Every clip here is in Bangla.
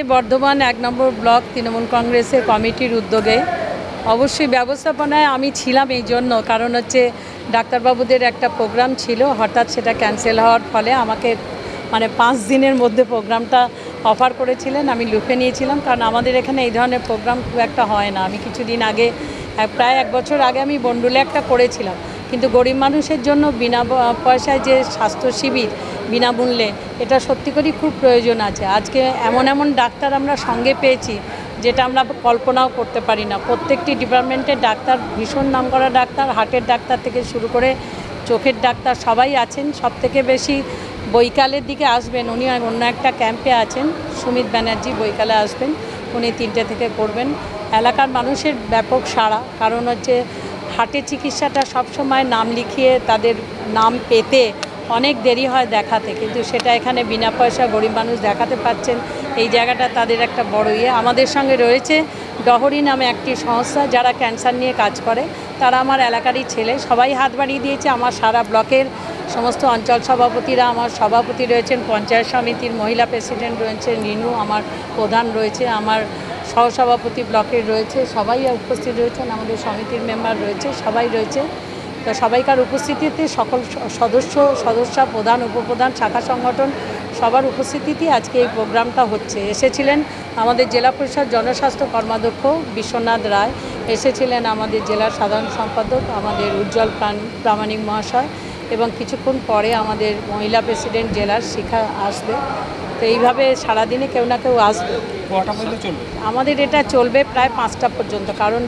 বর্ধমান ১ নম্বর ব্লক তৃণমূল কংগ্রেসের কমিটির উদ্যোগে অবশ্যই ব্যবস্থাপনায় আমি ছিলাম এই জন্য, কারণ হচ্ছে ডাক্তারবাবুদের একটা প্রোগ্রাম ছিল, হঠাৎ সেটা ক্যান্সেল হওয়ার ফলে আমাকে 5 দিনের মধ্যে প্রোগ্রামটা অফার করেছিলেন। আমি লুফে নিয়েছিলাম, কারণ আমাদের এখানে এই ধরনের প্রোগ্রাম খুব একটা হয় না। আমি কিছুদিন আগে প্রায় 1 বছর আগে আমি বন্ডুলে একটা করেছিলাম, কিন্তু গরিব মানুষের জন্য বিনা পয়সায় যে স্বাস্থ্য শিবির বিনামূল্যে, এটা সত্যি করেই খুব প্রয়োজন আছে। আজকে এমন এমন ডাক্তার আমরা সঙ্গে পেয়েছি যেটা আমরা কল্পনাও করতে পারি না। প্রত্যেকটি ডিপার্টমেন্টের ডাক্তার ভীষণ নামকরা ডাক্তার, হার্টের ডাক্তার থেকে শুরু করে চোখের ডাক্তার সবাই আছেন। সবথেকে বেশি বৈকালের দিকে আসবেন, উনি অন্য একটা ক্যাম্পে আছেন, সুমিত ব্যানার্জি, বৈকালে আসবেন, উনি 3টে থেকে করবেন। এলাকার মানুষের ব্যাপক সাড়া, কারণ হচ্ছে হার্টের চিকিৎসাটা সবসময় নাম লিখিয়ে তাদের নাম পেতে অনেক দেরি হয় দেখাতে, কিন্তু সেটা এখানে বিনা পয়সা গরিব মানুষ দেখাতে পাচ্ছেন। এই জায়গাটা তাদের একটা বড় আমাদের সঙ্গে রয়েছে ডহরি নামে একটি সংস্থা, যারা ক্যান্সার নিয়ে কাজ করে, তারা আমার এলাকারই ছেলে, সবাই হাত বাড়িয়ে দিয়েছে। আমার সারা ব্লকের সমস্ত অঞ্চল সভাপতিরা, আমার সভাপতি রয়েছেন, পঞ্চায়েত সমিতির মহিলা প্রেসিডেন্ট রয়েছেন রিনু, আমার প্রধান রয়েছে, আমার সহসভাপতি ব্লকের রয়েছে, সবাই উপস্থিত রয়েছেন, আমাদের সমিতির মেম্বার রয়েছে, সবাই রয়েছে। তো সবাইকার উপস্থিতিতে সকল সদস্য, প্রধান, উপপ্রধান, শাখা সংগঠন সবার উপস্থিতিতে আজকে এই প্রোগ্রামটা হচ্ছে। এসেছিলেন আমাদের জেলা পরিষদ জনস্বাস্থ্য কর্মাধ্যক্ষ বিশ্বনাথ রায়, এসেছিলেন আমাদের জেলার সাধারণ সম্পাদক আমাদের উজ্জ্বল প্রামাণিক মহাশয়, এবং কিছুক্ষণ পরে আমাদের মহিলা প্রেসিডেন্ট জেলার শিখা আসবে। তো এইভাবে সারাদিনে কেউ না কেউ আসবে। আমাদের এটা চলবে প্রায় 5টা পর্যন্ত, কারণ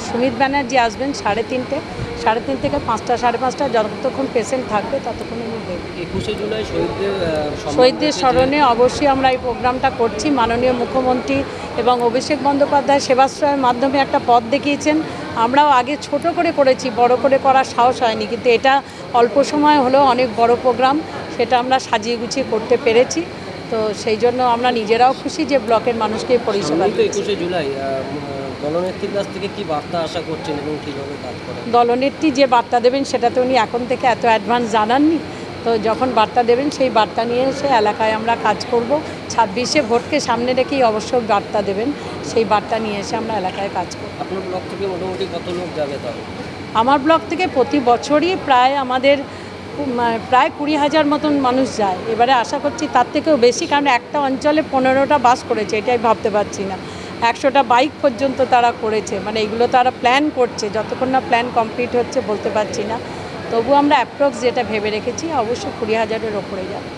সুমিত ব্যানার্জি আসবেন 3:30 থেকে 5টা, 5:30, যতক্ষণ পেশেন্ট থাকবে ততক্ষণ আমি দেখব। 21শে জুলাই শহীদদের স্মরণে অবশ্যই আমরা এই প্রোগ্রামটা করছি। মাননীয় মুখ্যমন্ত্রী এবং অভিষেক বন্দ্যোপাধ্যায় সেবাশ্রয়ের মাধ্যমে একটা পথ দেখিয়েছেন। আমরাও আগে ছোট করে করেছি, বড় করে করার সাহস হয়নি, কিন্তু এটা অল্প সময় হলেও অনেক বড় প্রোগ্রাম, সেটা আমরা সাজিয়ে গুছিয়ে করতে পেরেছি। তো সেই জন্য আমরা নিজেরাও খুশি যে ব্লকের মানুষকে পরিষেবা দিচ্ছি। 21শে জুলাই দলনেত্রীর কাছ থেকে কি বার্তা আশা করছেন এবং কীভাবে কাজ করেন? দলনেত্রী যে বার্তা দেবেন সেটা তো উনি এখন থেকে এত অ্যাডভান্স জানাননি, তো যখন বার্তা দেবেন সেই বার্তা নিয়ে এসে এলাকায় আমরা কাজ করব। 26শে ভোটকে সামনে রেখেই অবশ্যই বার্তা দেবেন, সেই বার্তা নিয়ে এসে আমরা এলাকায় কাজ করব। আপনার ব্লক থেকে মোটামুটি কত লোক যাবে তাহলে? আমার ব্লক থেকে প্রতি বছরই প্রায় আমাদের প্রায় 20,000 মতন মানুষ যায়। এবারে আশা করছি তার থেকেও বেশি, কারণ একটা অঞ্চলে 15টা বাস করেছে, এটাই ভাবতে পারছি না। 100টা বাইক পর্যন্ত তারা করেছে, এগুলো তারা প্ল্যান করছে, যতক্ষণ না প্ল্যান কমপ্লিট হচ্ছে বলতে পারছি না। তবু আমরা অ্যাপ্রক্স যেটা ভেবে রেখেছি অবশ্যই 20,000-এর ওপরে যাবে।